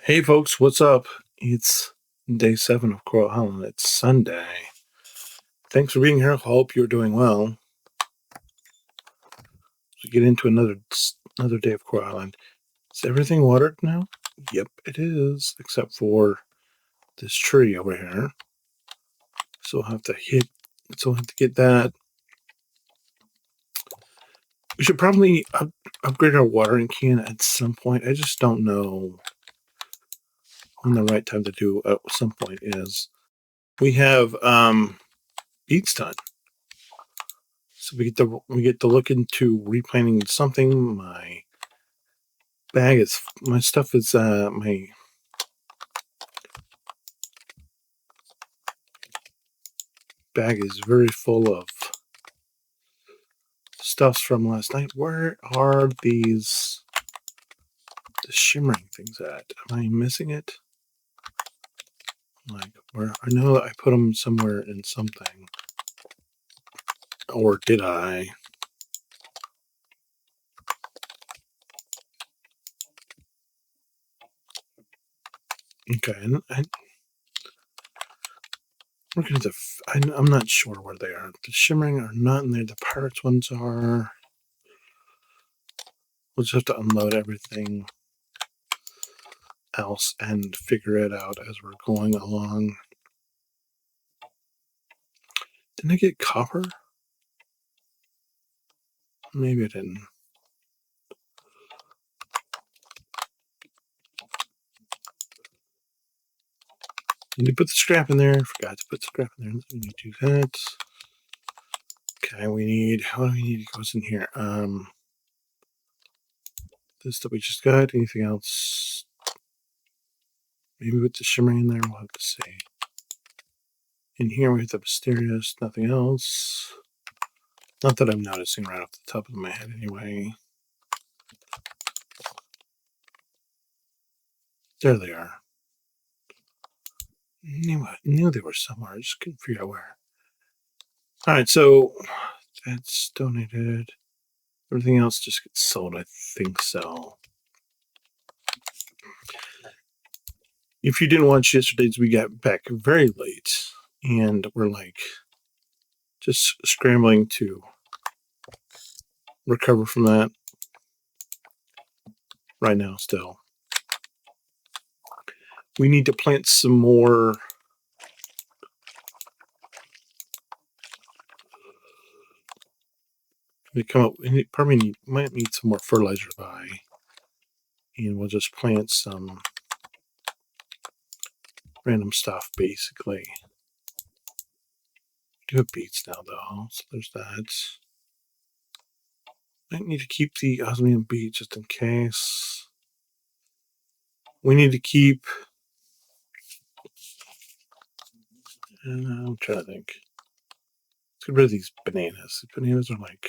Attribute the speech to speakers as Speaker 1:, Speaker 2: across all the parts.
Speaker 1: Hey folks, what's up? It's day 7 of Coral Island. It's Sunday. Thanks for being here. Hope you're doing well. We get into another day of Coral Island. Is everything watered now? Yep, it is, except for this tree over here. So we'll have to get that. We should probably upgrade our watering can at some point. I just don't know when the right time to do at some point is. We have beets done. So we get to look into replanting something. My stuff is my bag is very full of stuffs from last night. Where are the shimmering things at? Am I missing it? Like where? I know I put them somewhere in something, or did I? Okay, and looking at I'm not sure where they are. The shimmering are not in there. The pirates ones are. We'll just have to unload everything else and figure it out as we're going along. Didn't I get copper? Maybe I didn't. Need to put the scrap in there. Forgot to put the scrap in there. We need to do that. Okay, what do we need? It goes in here. This that we just got. Anything else? Maybe with the shimmering in there, we'll have to see. In here we have the mysterious, nothing else. Not that I'm noticing right off the top of my head anyway. There they are. Knew they were somewhere. I just couldn't figure out where. Alright, so that's donated. Everything else just gets sold, I think so. If you didn't watch yesterday's, we got back very late, and we're like just scrambling to recover from that right now still. We need to plant some more might need some more fertilizer to buy, and we'll just plant some random stuff basically. We do have beets now though, so there's that. Might need to keep the osmium beet just in case. We need to keep. I'm trying to think. Let's get rid of these bananas. The bananas are like.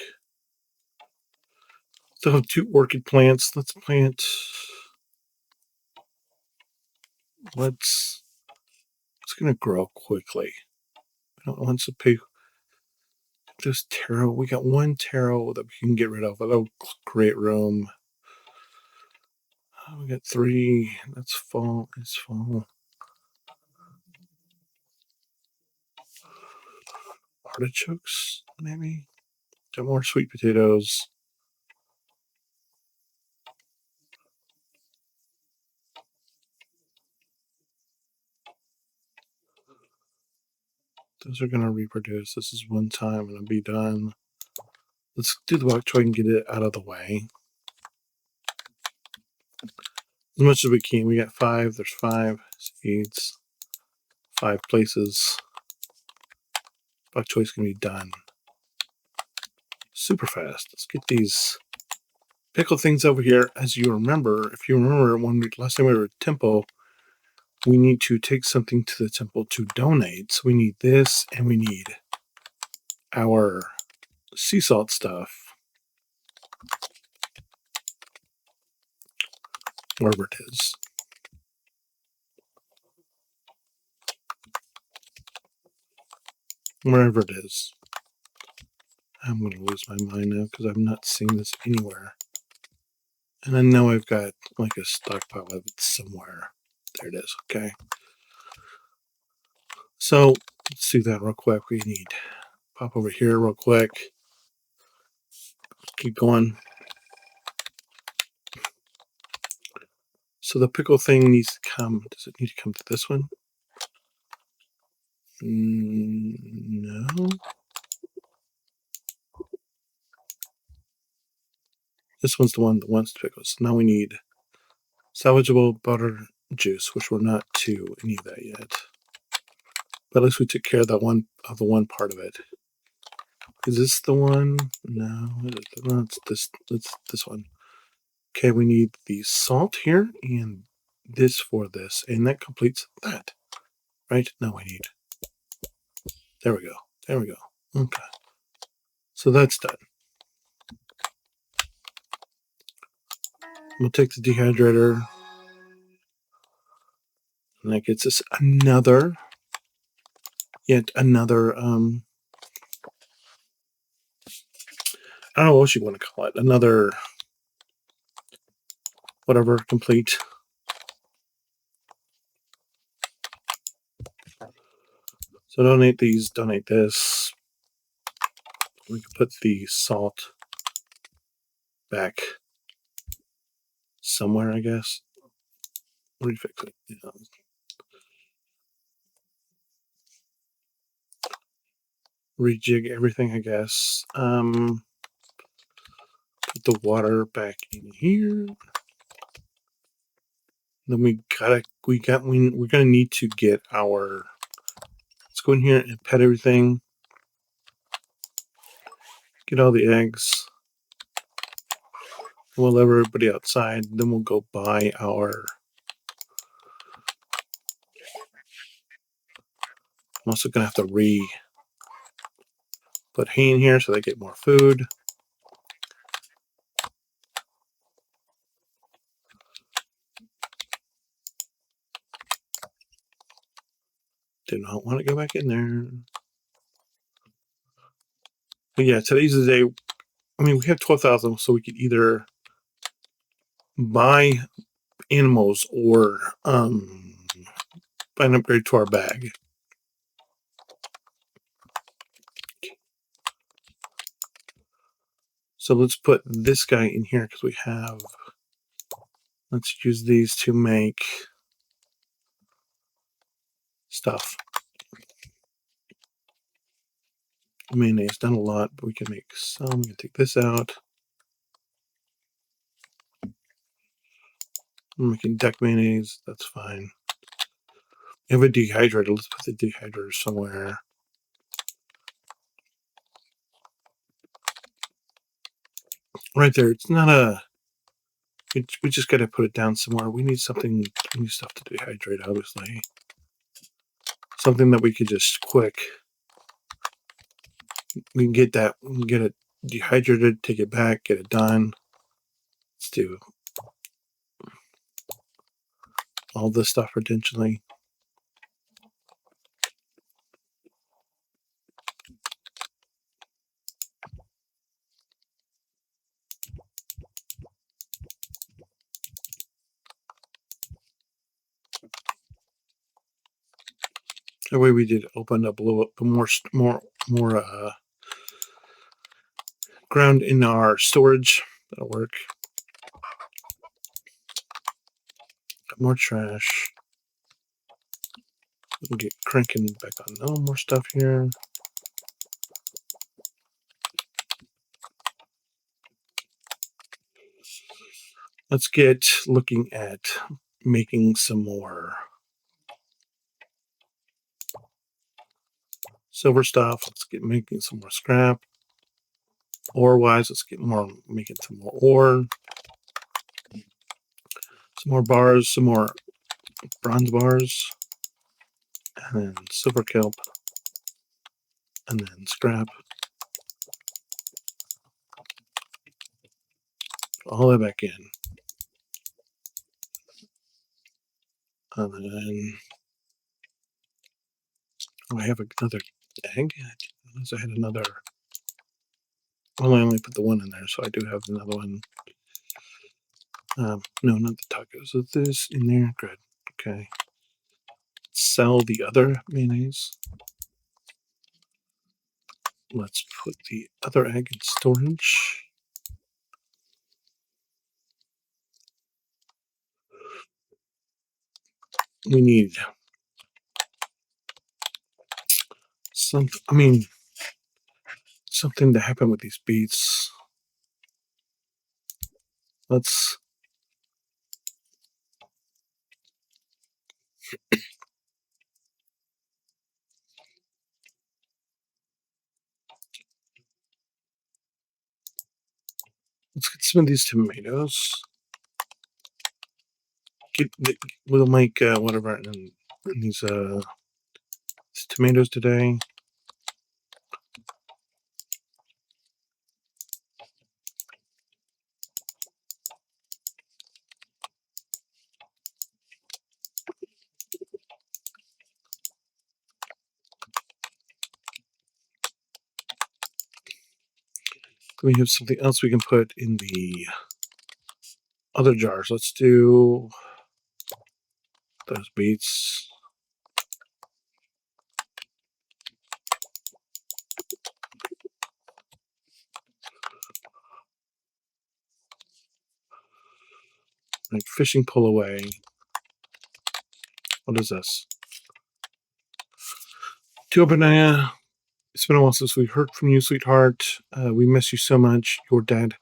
Speaker 1: Still have 2 orchid plants. Let's plant. It's going to grow quickly. I don't want to pick this taro. We got 1 taro that we can get rid of. That'll create room. We got 3. That's fall. It's fall. Artichokes, maybe. Got more sweet potatoes. Those are going to reproduce. This is 1 time and it'll be done. Let's do the bok choy and get it out of the way. As much as we can. We got 5. There's 5 seeds. 5 places. Bok choy's going to be done super fast. Let's get these pickle things over here. As you remember, if you remember last time we were at Temple, we need to take something to the temple to donate. So we need this, and we need our sea salt stuff. Wherever it is. Wherever it is. I'm going to lose my mind now because I'm not seeing this anywhere. And I know I've got like a stockpile of it somewhere. There it is. Okay. So let's do that real quick. We need pop over here real quick. Keep going. So the pickle thing needs to come. Does it need to come to this one? No. This one's the one that wants pickles. Now we need salvageable butter juice, which we're not to any of that yet. But at least we took care of the one part of it. Is this the one? No, it's this. It's this one. Okay, we need the salt here and this for this, and that completes that. Right? Now we need. There we go. There we go. Okay. So that's done. We'll take the dehydrator, and that gets us yet another. I don't know what you want to call it. Another, whatever, complete. So donate these, donate this. We can put the salt back somewhere, I guess. Refix it. Yeah. Rejig everything, I guess. Put the water back in here. Then we're gonna need to get our. Let's go in here and pet everything. Get all the eggs. We'll let everybody outside. Then we'll go buy our. I'm also gonna have to put hay in here so they get more food. Do not want to go back in there. But yeah, today's the day. I mean, we have 12,000, so we could either buy animals or buy an upgrade to our bag. So let's put this guy in here because we have. Let's use these to make stuff. Mayonnaise, done a lot, but we can make some. I'm gonna take this out. I'm making duck mayonnaise. That's fine. We have a dehydrator. Let's put the dehydrator somewhere. Right there. It's not a. We just got to put it down somewhere. We need something. We need stuff to dehydrate, obviously. Something that we could just quick. We can get that. We can get it dehydrated. Take it back. Get it done. Let's do all this stuff potentially. That way we did open up a little bit more ground in our storage. That'll work. Got more trash. We'll get cranking back on. No more stuff here. Let's get looking at making some more silver stuff. Let's get making some more scrap. Ore wise, let's get making some more ore. Some more bars, some more bronze bars. And then silver kelp. And then scrap. All that back in. And then I have another egg. I had another. Well, I only put the one in there, so I do have another one. No, not the tacos. Is this in there? Good. Okay. Sell the other mayonnaise. Let's put the other egg in storage. We need something to happen with these beets. Let's get some of these tomatoes. We'll make whatever in these tomatoes today. We have something else we can put in the other jars. Let's do those beets. Like fishing pull away. What is this? To Benaya. It's been a while since we heard from you, sweetheart. We miss you so much. Your dad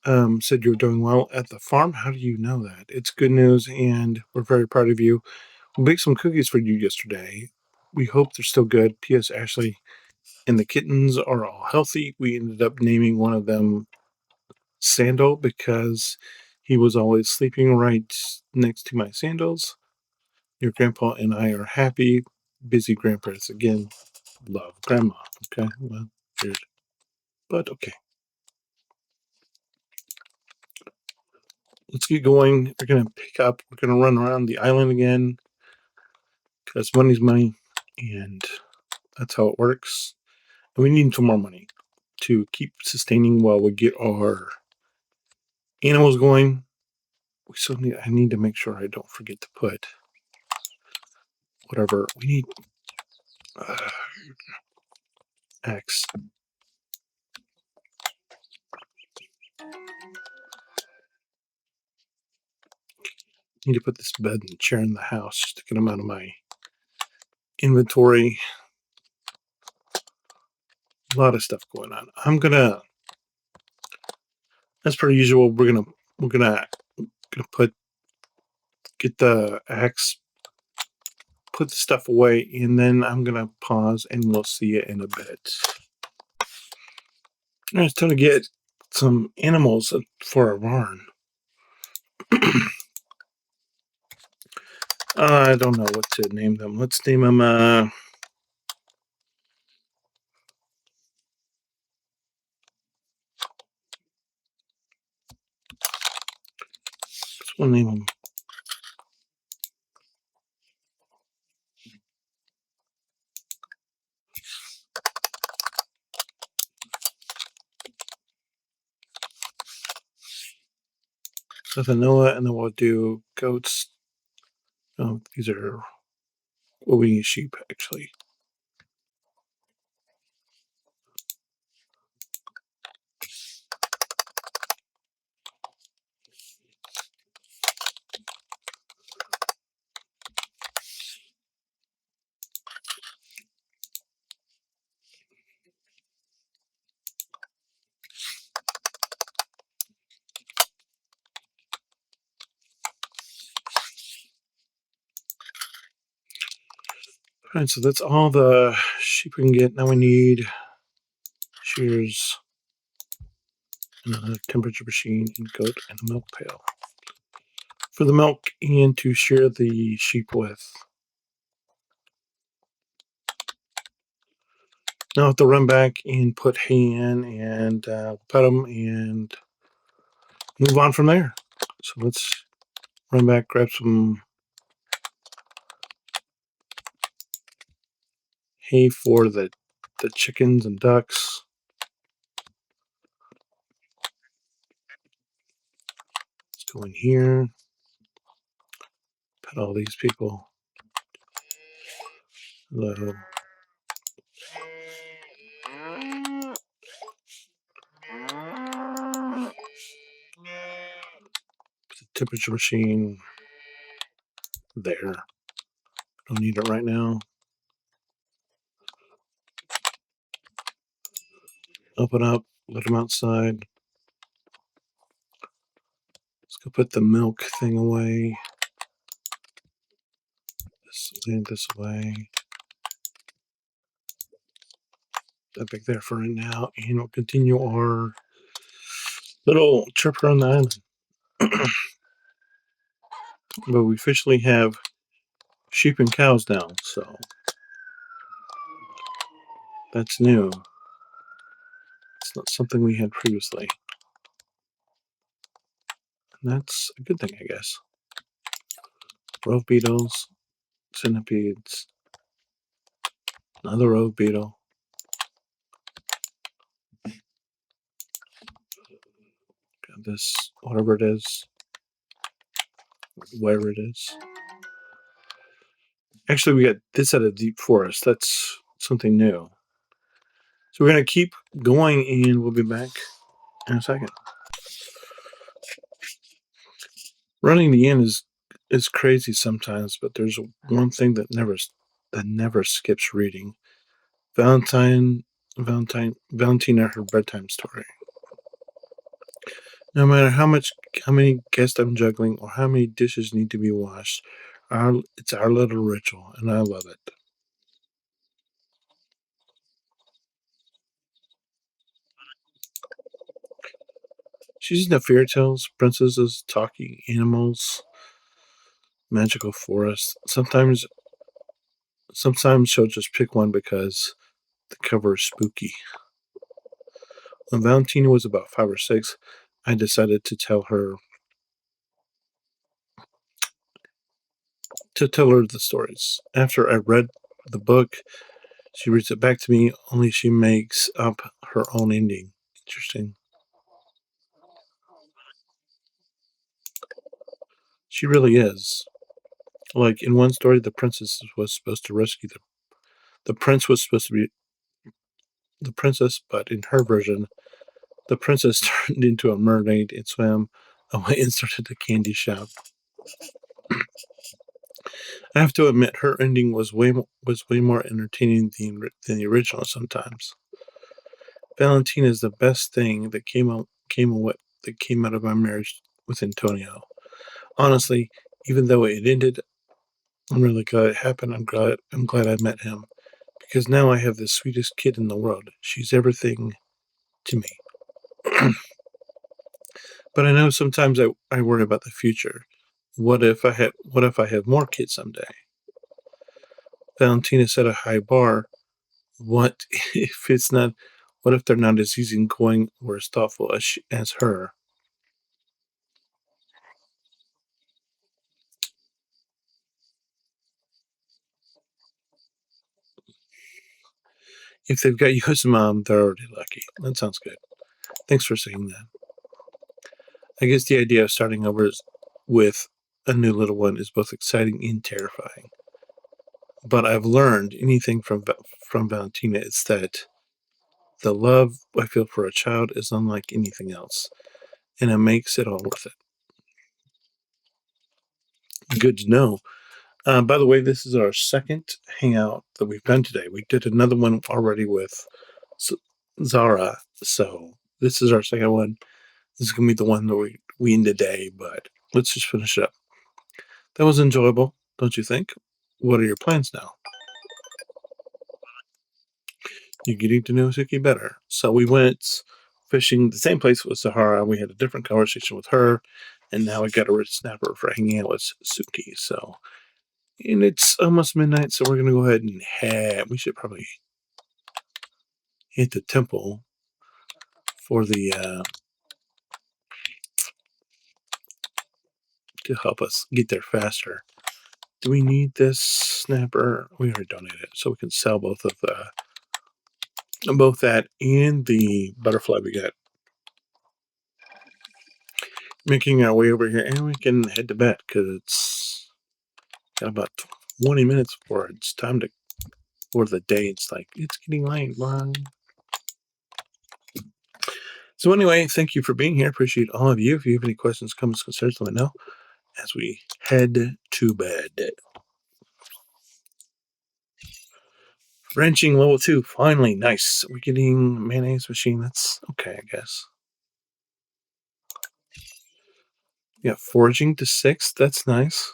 Speaker 1: said you were doing well at the farm. How do you know that? It's good news, and we're very proud of you. We baked some cookies for you yesterday. We hope they're still good. P.S. Ashley and the kittens are all healthy. We ended up naming one of them Sandal because he was always sleeping right next to my sandals. Your grandpa and I are happy. Busy grandparents again. Love, Grandma. Okay, well, weird. But okay. Let's get going. We're going to pick up. We're going to run around the island again because money's money, and that's how it works. And we need some more money to keep sustaining while we get our animals going. I need to make sure I don't forget to put whatever we need. X. Need to put this bed and chair in the house just to get them out of my inventory. A lot of stuff going on. As per usual, we're gonna get the axe, put the stuff away, and then I'm gonna pause and we'll see you in a bit. It's time to get some animals for our barn. I don't know what to name them. Let's name them we'll name them Noah, and then we'll do goats. Oh, these are we need sheep actually. All right, so that's all the sheep we can get. Now we need shears, another temperature machine, and goat, and a milk pail for the milk and to shear the sheep with. Now I have to run back and put hay in and pet them and move on from there. So let's run back, grab some hay for the chickens and ducks. Let's go in here, Pet all these people. Hello. The temperature machine. There. Don't need it right now. Open up. Let them outside. Let's go put the milk thing away. This away. That back there for right now. And we'll continue our little trip around the island. But we officially have sheep and cows now, so that's new. It's not something we had previously. And that's a good thing, I guess. Rove beetles, centipedes, another rove beetle. Got this, whatever it is, wherever it is. Actually, we got this out of deep forest. That's something new. So we're going to keep going, and we'll be back in a second. Running the inn is crazy sometimes, but there's one thing that never skips reading. Valentina, her bedtime story. No matter how many guests I'm juggling, or how many dishes need to be washed, it's our little ritual, and I love it. She's into fairy tales, princesses, talking animals, magical forests. Sometimes she'll just pick one because the cover is spooky. When Valentina was about 5 or 6, I decided to tell her the stories. After I read the book, she reads it back to me, only she makes up her own ending. Interesting. She really is. Like in one story, the princess was supposed to rescue the prince was supposed to be the princess, but in her version, the princess turned into a mermaid and swam away and started a candy shop. I have to admit, her ending was way more entertaining than the original. Sometimes Valentina is the best thing that came out of my marriage with Antonio. Honestly, even though it ended, I'm really glad it happened. I'm glad I met him, because now I have the sweetest kid in the world. She's everything to me. But I know sometimes I worry about the future. What if I have more kids someday? Valentina set a high bar. What if it's not? What if they're not as easygoing or as thoughtful as her? If they've got you as a mom, they're already lucky. That sounds good. Thanks for saying that. I guess the idea of starting over with a new little one is both exciting and terrifying. But I've learned anything from Valentina is that the love I feel for a child is unlike anything else, and it makes it all worth it. Good to know. By the way, this is our second hangout that we've done today. We did another one already with Zara, so this is our second one. This is going to be the one that we end today, but let's just finish it up. That was enjoyable, don't you think? What are your plans now? You're getting to know Suki better. So we went fishing the same place with Sahara. We had a different conversation with her, and now I got a rich snapper for hanging out with Suki. So, and it's almost midnight, so we're gonna go ahead and we should probably hit the temple for the to help us get there faster. Do we need this snapper? We already donated it, so we can sell both that and the butterfly we got. Making our way over here, and we can head to bed because it's Got about 20 minutes before it's time to, for the day. It's like, it's getting late. Bye. So anyway, thank you for being here. Appreciate all of you. If you have any questions, comments, concerns, let me know as we head to bed. Wrenching level 2. Finally. Nice. We're getting mayonnaise machine. That's okay, I guess. Yeah, foraging to 6. That's nice.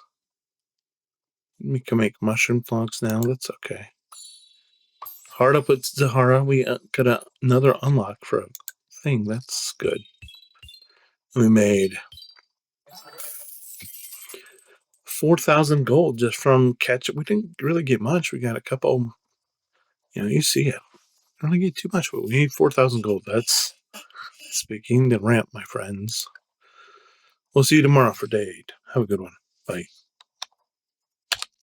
Speaker 1: We can make mushroom flogs now. That's okay. Hard up with Zahara. We got another unlock for a thing. That's good. We made 4,000 gold just from catch. We didn't really get much. We got a couple. You see it. Don't really get too much, but we need 4,000 gold. That's speaking the ramp, my friends. We'll see you tomorrow for day 8. Have a good one. Bye.